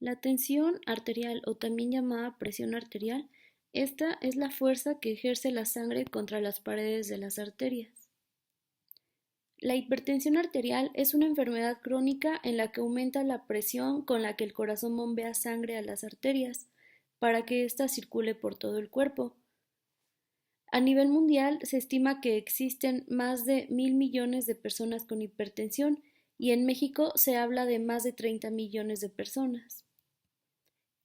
La tensión arterial o también llamada presión arterial, esta es la fuerza que ejerce la sangre contra las paredes de las arterias. La hipertensión arterial es una enfermedad crónica en la que aumenta la presión con la que el corazón bombea sangre a las arterias para que ésta circule por todo el cuerpo. A nivel mundial se estima que existen más de 1.000 millones de personas con hipertensión y en México se habla de más de 30 millones de personas.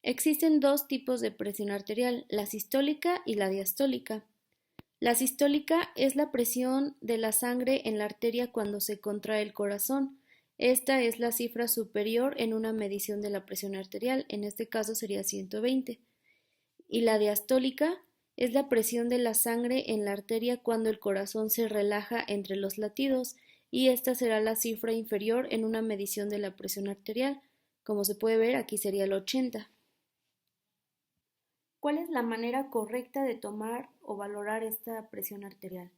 Existen dos tipos de presión arterial, la sistólica y la diastólica. La sistólica es la presión de la sangre en la arteria cuando se contrae el corazón. Esta es la cifra superior en una medición de la presión arterial, en este caso sería 120. Y la diastólica es la presión de la sangre en la arteria cuando el corazón se relaja entre los latidos, y esta será la cifra inferior en una medición de la presión arterial. Como se puede ver, aquí sería el 80. ¿Cuál es la manera correcta de tomar o valorar esta presión arterial?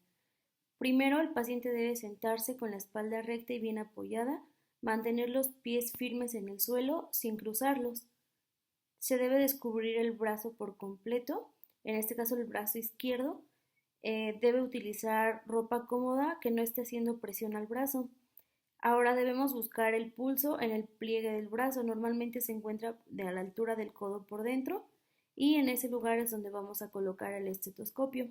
Primero, el paciente debe sentarse con la espalda recta y bien apoyada, mantener los pies firmes en el suelo sin cruzarlos. Se debe descubrir el brazo por completo, en este caso el brazo izquierdo. Debe utilizar ropa cómoda que no esté haciendo presión al brazo. Ahora debemos buscar el pulso en el pliegue del brazo. Normalmente se encuentra a la altura del codo por dentro y en ese lugar es donde vamos a colocar el estetoscopio.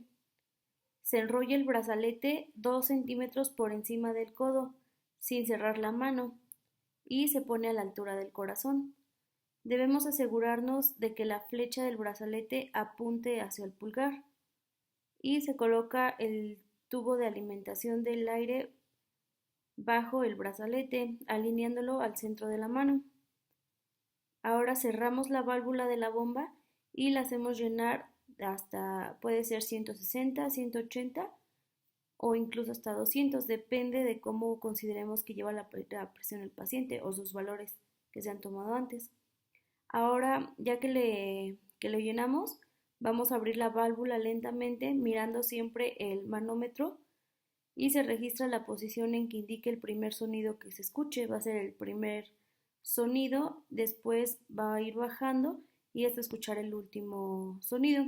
Se enrolla el brazalete 2 centímetros por encima del codo, sin cerrar la mano, y se pone a la altura del corazón. Debemos asegurarnos de que la flecha del brazalete apunte hacia el pulgar y se coloca el tubo de alimentación del aire bajo el brazalete, alineándolo al centro de la mano. Ahora cerramos la válvula de la bomba y la hacemos llenar hasta, puede ser 160, 180 o incluso hasta 200, depende de cómo consideremos que lleva la presión el paciente o sus valores que se han tomado antes. Ahora, ya que lo llenamos, vamos a abrir la válvula lentamente mirando siempre el manómetro y se registra la posición en que indique el primer sonido que se escuche. Va a ser el primer sonido, después va a ir bajando y hasta escuchar el último sonido.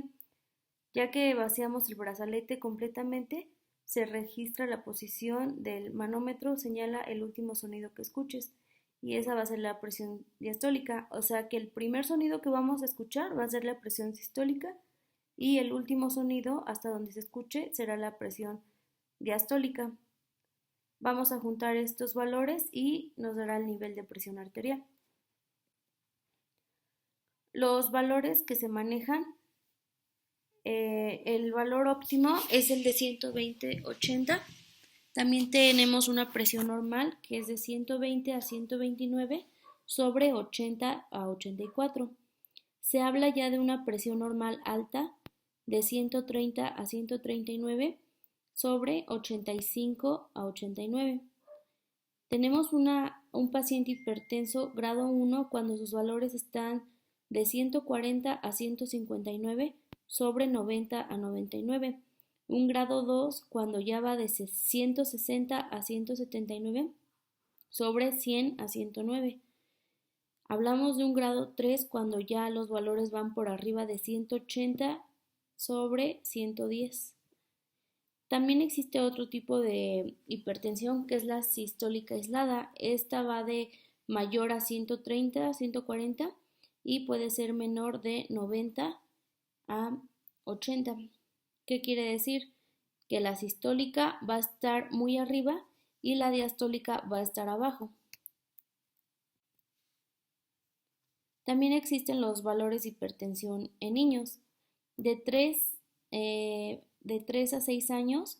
Ya que vaciamos el brazalete completamente, se registra la posición del manómetro, señala el último sonido que escuches y esa va a ser la presión diastólica, o sea que el primer sonido que vamos a escuchar va a ser la presión sistólica y el último sonido hasta donde se escuche será la presión diastólica. Vamos a juntar estos valores y nos dará el nivel de presión arterial. Los valores que se manejan, el valor óptimo es el de 120/80. También tenemos una presión normal que es de 120 a 129 sobre 80 a 84. Se habla ya de una presión normal alta de 130 a 139 sobre 85 a 89. Tenemos un paciente hipertenso grado 1 cuando sus valores están de 140 a 159 sobre 90 a 99. Un grado 2 cuando ya va de 160 a 179 sobre 100 a 109. Hablamos de un grado 3 cuando ya los valores van por arriba de 180 sobre 110. También existe otro tipo de hipertensión que es la sistólica aislada. Esta va de mayor a 130 a 140 y puede ser menor de 90 a 80. ¿Qué quiere decir? Que la sistólica va a estar muy arriba y la diastólica va a estar abajo. También existen los valores de hipertensión en niños. De 3 a 6 años,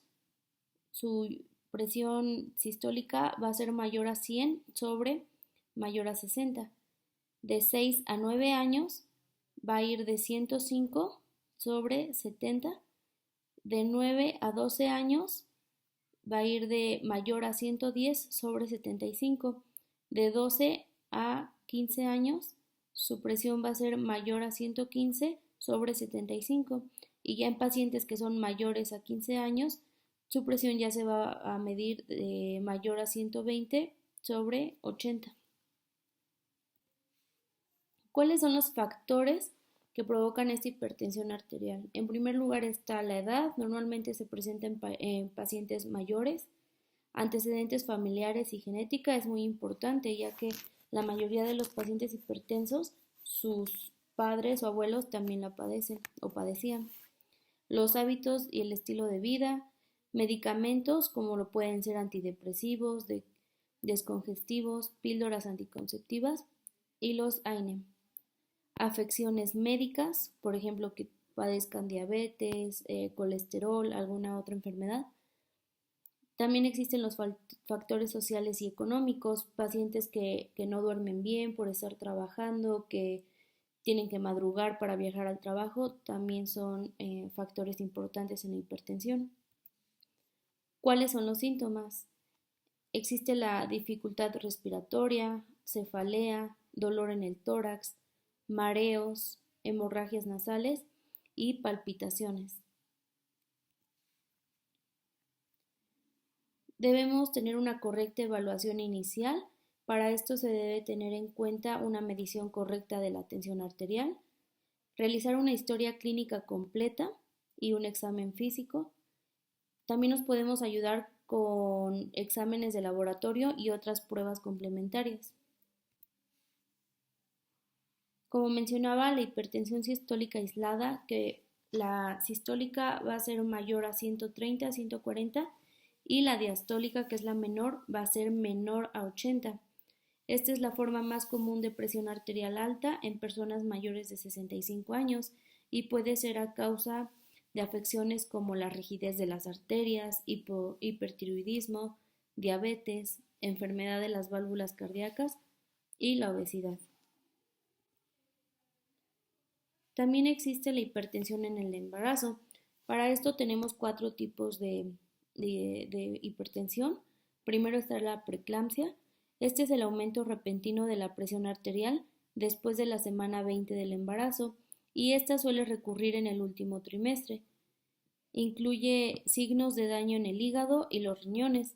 su presión sistólica va a ser mayor a 100 sobre mayor a 60. De 6 a 9 años va a ir de 105 sobre 70. De 9 a 12 años va a ir de mayor a 110 sobre 75. De 12 a 15 años su presión va a ser mayor a 115 sobre 75 y ya en pacientes que son mayores a 15 años su presión ya se va a medir de mayor a 120 sobre 80. ¿Cuáles son los factores que provocan esta hipertensión arterial? En primer lugar está la edad, normalmente se presenta en pacientes mayores. Antecedentes familiares y genética es muy importante, ya que la mayoría de los pacientes hipertensos, sus padres o abuelos también la padecen o padecían. Los hábitos y el estilo de vida, medicamentos como lo pueden ser antidepresivos, descongestivos, píldoras anticonceptivas y los AINE. Afecciones médicas, por ejemplo, que padezcan diabetes, colesterol, alguna otra enfermedad. También existen los factores sociales y económicos, pacientes que no duermen bien por estar trabajando, que tienen que madrugar para viajar al trabajo, también son factores importantes en la hipertensión. ¿Cuáles son los síntomas? Existe la dificultad respiratoria, cefalea, dolor en el tórax, mareos, hemorragias nasales y palpitaciones. Debemos tener una correcta evaluación inicial. Para esto se debe tener en cuenta una medición correcta de la tensión arterial, realizar una historia clínica completa y un examen físico. También nos podemos ayudar con exámenes de laboratorio y otras pruebas complementarias. Como mencionaba, la hipertensión sistólica aislada, que la sistólica va a ser mayor a 130, 140 y la diastólica, que es la menor, va a ser menor a 80. Esta es la forma más común de presión arterial alta en personas mayores de 65 años y puede ser a causa de afecciones como la rigidez de las arterias, hipertiroidismo, diabetes, enfermedad de las válvulas cardíacas y la obesidad. También existe la hipertensión en el embarazo. Para esto tenemos 4 tipos de hipertensión. Primero está la preeclampsia. Este es el aumento repentino de la presión arterial después de la semana 20 del embarazo y esta suele recurrir en el último trimestre. Incluye signos de daño en el hígado y los riñones.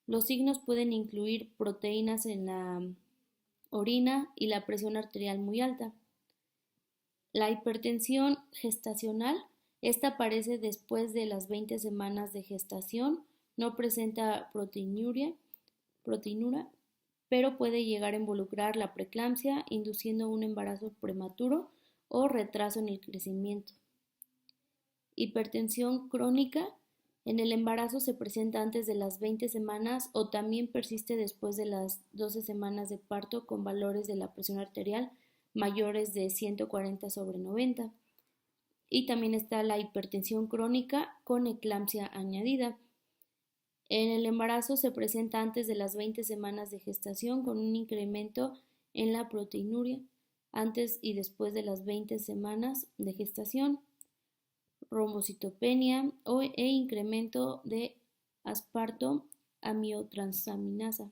Los signos pueden incluir proteínas en la orina y la presión arterial muy alta. La hipertensión gestacional, esta aparece después de las 20 semanas de gestación, no presenta proteinuria, pero puede llegar a involucrar la preeclampsia, induciendo un embarazo prematuro o retraso en el crecimiento. Hipertensión crónica, en el embarazo se presenta antes de las 20 semanas o también persiste después de las 12 semanas de parto con valores de la presión arterial mayores de 140/90. Y también está la hipertensión crónica con eclampsia añadida. En el embarazo se presenta antes de las 20 semanas de gestación con un incremento en la proteinuria antes y después de las 20 semanas de gestación, rombocitopenia e incremento de asparto amiotransaminasa.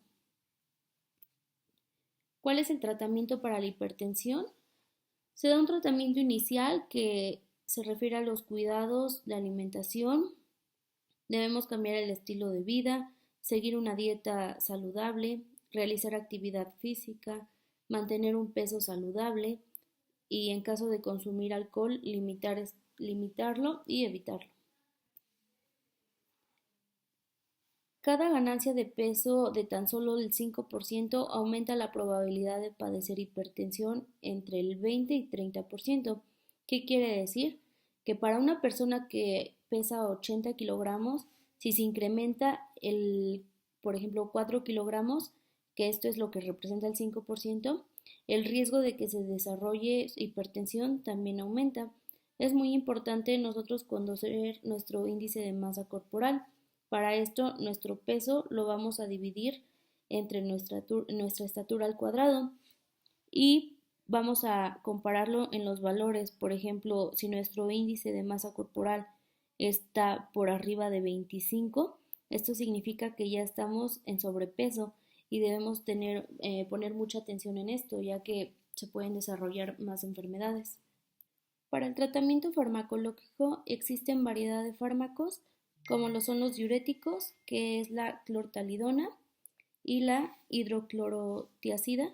¿Cuál es el tratamiento para la hipertensión? Se da un tratamiento inicial que se refiere a los cuidados de alimentación. Debemos cambiar el estilo de vida, seguir una dieta saludable, realizar actividad física, mantener un peso saludable y en caso de consumir alcohol, limitarlo y evitarlo. Cada ganancia de peso de tan solo el 5% aumenta la probabilidad de padecer hipertensión entre el 20 y 30%. ¿Qué quiere decir? Que para una persona que pesa 80 kilogramos, si se incrementa por ejemplo, 4 kilogramos, que esto es lo que representa el 5%, el riesgo de que se desarrolle hipertensión también aumenta. Es muy importante nosotros conocer nuestro índice de masa corporal. Para esto, nuestro peso lo vamos a dividir entre nuestra estatura al cuadrado y vamos a compararlo en los valores. Por ejemplo, si nuestro índice de masa corporal está por arriba de 25, esto significa que ya estamos en sobrepeso y debemos poner mucha atención en esto, ya que se pueden desarrollar más enfermedades. Para el tratamiento farmacológico existen variedad de fármacos, como lo son los diuréticos, que es la clortalidona y la hidroclorotiazida.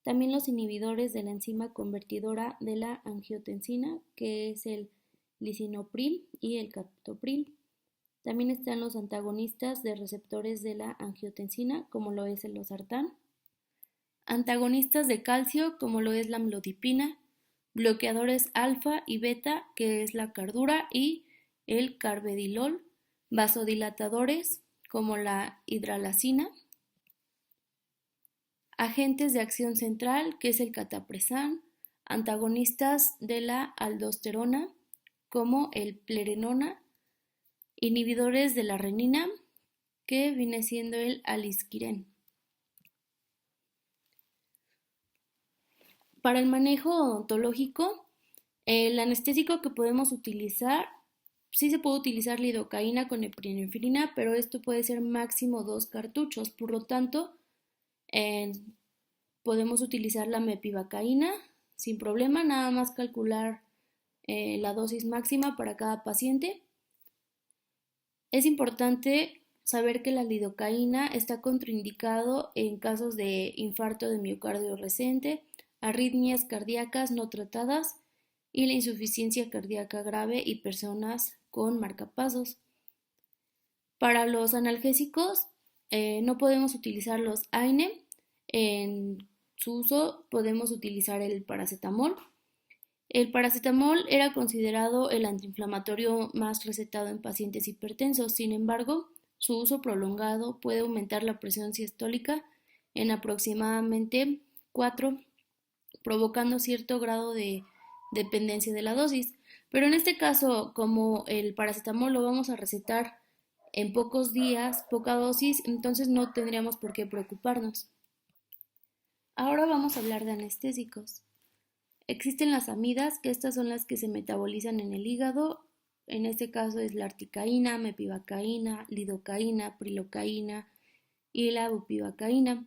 También los inhibidores de la enzima convertidora de la angiotensina, que es el lisinopril y el captopril. También están los antagonistas de receptores de la angiotensina, como lo es el losartán. Antagonistas de calcio, como lo es la amlodipina. Bloqueadores alfa y beta, que es la cardura y el carvedilol. Vasodilatadores, como la hidralacina. Agentes de acción central, que es el catapresan. Antagonistas de la aldosterona, como el plerenona. Inhibidores de la renina, que viene siendo el alisquiren. Para el manejo odontológico, el anestésico que podemos utilizar, sí se puede utilizar lidocaína con epinefrina, pero esto puede ser máximo 2 cartuchos. Por lo tanto, podemos utilizar la mepivacaína sin problema, nada más calcular la dosis máxima para cada paciente. Es importante saber que la lidocaína está contraindicado en casos de infarto de miocardio recente, arritmias cardíacas no tratadas y la insuficiencia cardíaca grave y personas con marcapasos. Para los analgésicos no podemos utilizar los AINE. En su uso podemos utilizar el paracetamol. El paracetamol era considerado el antiinflamatorio más recetado en pacientes hipertensos. Sin embargo, su uso prolongado puede aumentar la presión sistólica en aproximadamente 4, provocando cierto grado de dependencia de la dosis. Pero en este caso, como el paracetamol lo vamos a recetar en pocos días, poca dosis, entonces no tendríamos por qué preocuparnos. Ahora vamos a hablar de anestésicos. Existen las amidas, que estas son las que se metabolizan en el hígado. En este caso es la articaína, mepivacaína, lidocaína, prilocaína y la bupivacaína.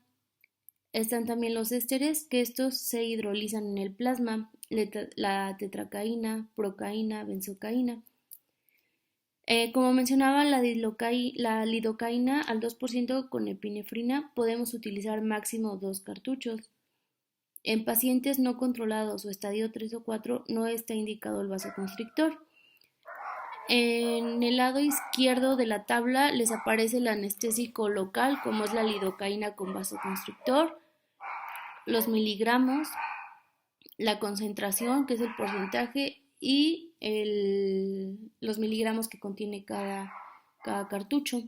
Están también los ésteres, que estos se hidrolizan en el plasma, la tetracaína, procaína, benzocaína. Como mencionaba, la lidocaína al 2% con epinefrina podemos utilizar máximo 2 cartuchos. En pacientes no controlados o estadio 3 o 4 no está indicado el vasoconstrictor. En el lado izquierdo de la tabla les aparece el anestésico local, como es la lidocaína con vasoconstrictor, los miligramos, la concentración, que es el porcentaje, y los miligramos que contiene cada cartucho.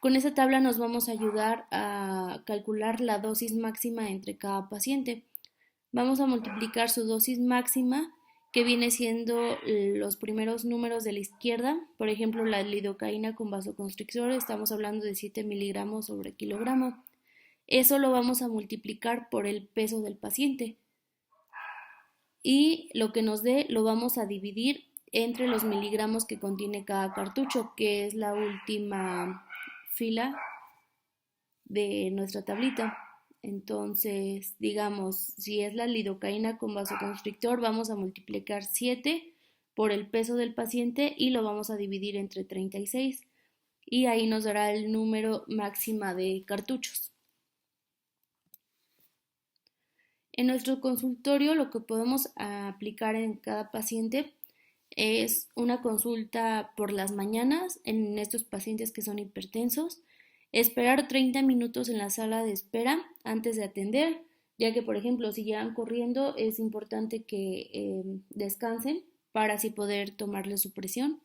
Con esa tabla nos vamos a ayudar a calcular la dosis máxima entre cada paciente. Vamos a multiplicar su dosis máxima, que viene siendo los primeros números de la izquierda. Por ejemplo, la lidocaína con vasoconstrictor, estamos hablando de 7 miligramos sobre kilogramo. Eso lo vamos a multiplicar por el peso del paciente. Y lo que nos dé lo vamos a dividir entre los miligramos que contiene cada cartucho, que es la última fila de nuestra tablita. Entonces, digamos, si es la lidocaína con vasoconstrictor, vamos a multiplicar 7 por el peso del paciente y lo vamos a dividir entre 36 y ahí nos dará el número máxima de cartuchos. En nuestro consultorio lo que podemos aplicar en cada paciente es una consulta por las mañanas en estos pacientes que son hipertensos, esperar 30 minutos en la sala de espera antes de atender, ya que por ejemplo si llegan corriendo es importante que descansen para así poder tomarle su presión.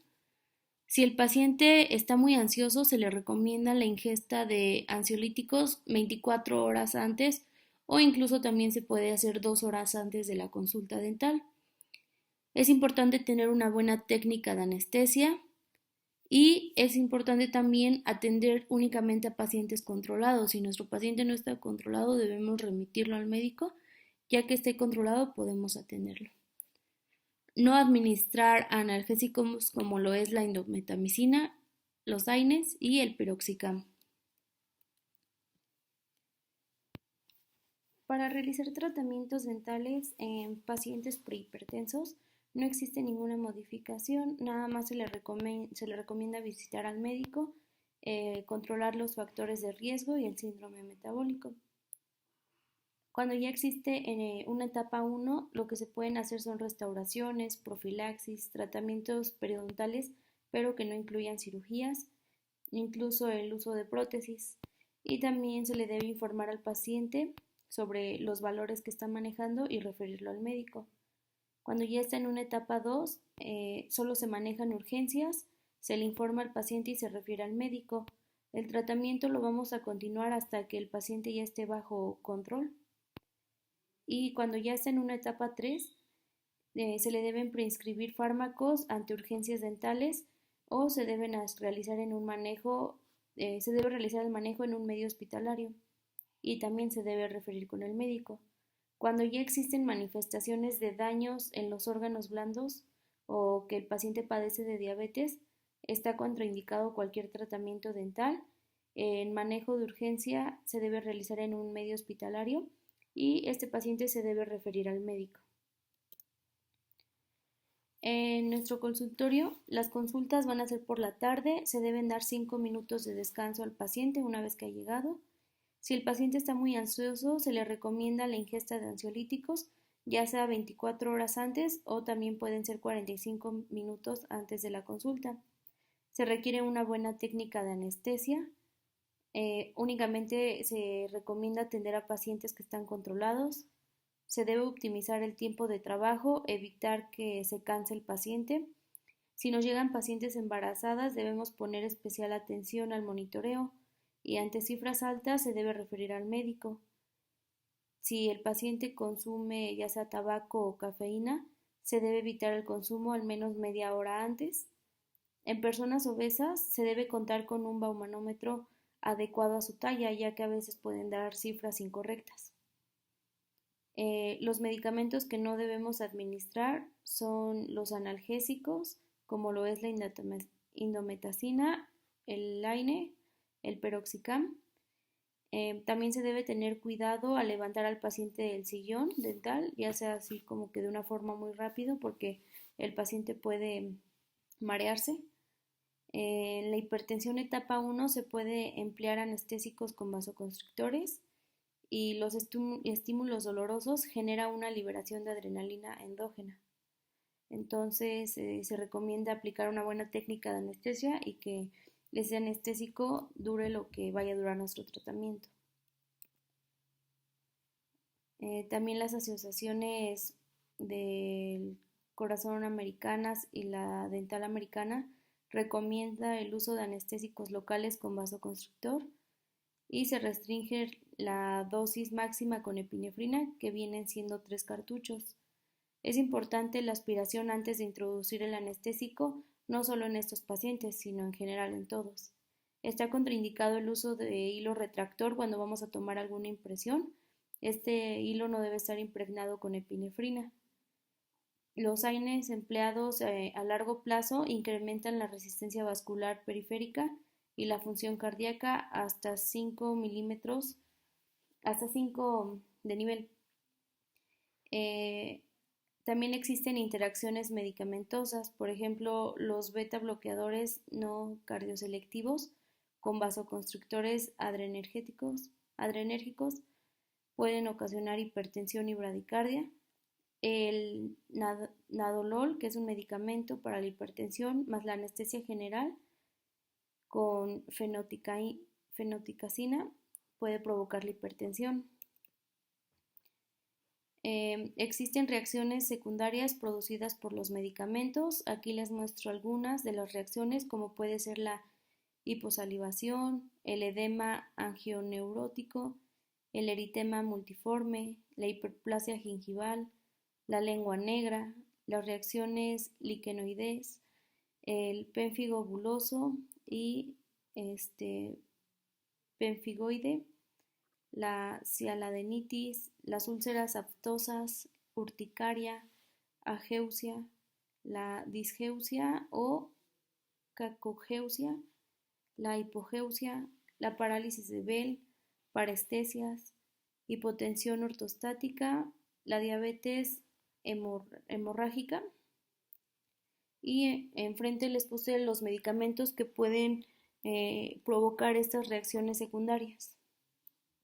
Si el paciente está muy ansioso, se le recomienda la ingesta de ansiolíticos 24 horas antes o incluso también se puede hacer 2 horas antes de la consulta dental. Es importante tener una buena técnica de anestesia y es importante también atender únicamente a pacientes controlados. Si nuestro paciente no está controlado, debemos remitirlo al médico. Ya que esté controlado, podemos atenderlo. No administrar analgésicos como lo es la indometamicina, los AINES y el piroxicam. Para realizar tratamientos dentales en pacientes prehipertensos no existe ninguna modificación, nada más se le recomienda visitar al médico, controlar los factores de riesgo y el síndrome metabólico. Cuando ya existe una etapa 1, lo que se pueden hacer son restauraciones, profilaxis, tratamientos periodontales, pero que no incluyan cirugías, incluso el uso de prótesis. Y también se le debe informar al paciente sobre los valores que está manejando y referirlo al médico. Cuando ya está en una etapa 2, solo se manejan urgencias, se le informa al paciente y se refiere al médico. El tratamiento lo vamos a continuar hasta que el paciente ya esté bajo control. Y cuando ya está en una etapa 3, se le deben prescribir fármacos ante urgencias dentales o se deben realizar en un manejo, se debe realizar el manejo en un medio hospitalario y también se debe referir con el médico. Cuando ya existen manifestaciones de daños en los órganos blandos o que el paciente padece de diabetes, está contraindicado cualquier tratamiento dental. El manejo de urgencia se debe realizar en un medio hospitalario y este paciente se debe referir al médico. En nuestro consultorio, las consultas van a ser por la tarde, se deben dar 5 minutos de descanso al paciente una vez que ha llegado. Si el paciente está muy ansioso, se le recomienda la ingesta de ansiolíticos, ya sea 24 horas antes o también pueden ser 45 minutos antes de la consulta. Se requiere una buena técnica de anestesia. Únicamente se recomienda atender a pacientes que están controlados. Se debe optimizar el tiempo de trabajo, evitar que se canse el paciente. Si nos llegan pacientes embarazadas, debemos poner especial atención al monitoreo y ante cifras altas se debe referir al médico. Si el paciente consume ya sea tabaco o cafeína, se debe evitar el consumo al menos media hora antes. En personas obesas se debe contar con un baumanómetro adecuado a su talla, ya que a veces pueden dar cifras incorrectas. Los medicamentos que no debemos administrar son los analgésicos, como lo es la indometacina, el Laine, el Peroxicam. También se debe tener cuidado al levantar al paciente del sillón dental, ya sea así como que de una forma muy rápido, porque el paciente puede marearse. En la hipertensión etapa 1 se puede emplear anestésicos con vasoconstrictores y los estímulos dolorosos generan una liberación de adrenalina endógena. Entonces se recomienda aplicar una buena técnica de anestesia y que ese anestésico dure lo que vaya a durar nuestro tratamiento. También las asociaciones del corazón americanas y la dental americana recomienda el uso de anestésicos locales con vasoconstrictor y se restringe la dosis máxima con epinefrina, que vienen siendo 3 cartuchos. Es importante la aspiración antes de introducir el anestésico, no solo en estos pacientes, sino en general en todos. Está contraindicado el uso de hilo retractor cuando vamos a tomar alguna impresión. Este hilo no debe estar impregnado con epinefrina. Los AINES empleados a largo plazo incrementan la resistencia vascular periférica y la función cardíaca hasta 5 milímetros, hasta 5 de nivel. También existen interacciones medicamentosas, por ejemplo, los beta bloqueadores no cardioselectivos con vasoconstrictores adrenérgicos pueden ocasionar hipertensión y bradicardia. El nadolol, que es un medicamento para la hipertensión, más la anestesia general con fenoticacina puede provocar la hipertensión. Existen reacciones secundarias producidas por los medicamentos. Aquí les muestro algunas de las reacciones, como puede ser la hiposalivación, el edema angioneurótico, el eritema multiforme, la hiperplasia gingival, la lengua negra, las reacciones liquenoides, el pénfigo buloso y pemfigoide, la cialadenitis, las úlceras aftosas, urticaria, ageusia, la disgeusia o cacogeusia, la hipogeusia, la parálisis de Bell, parestesias, hipotensión ortostática, la diabetes hemorrágica. Y enfrente les puse los medicamentos que pueden provocar estas reacciones secundarias.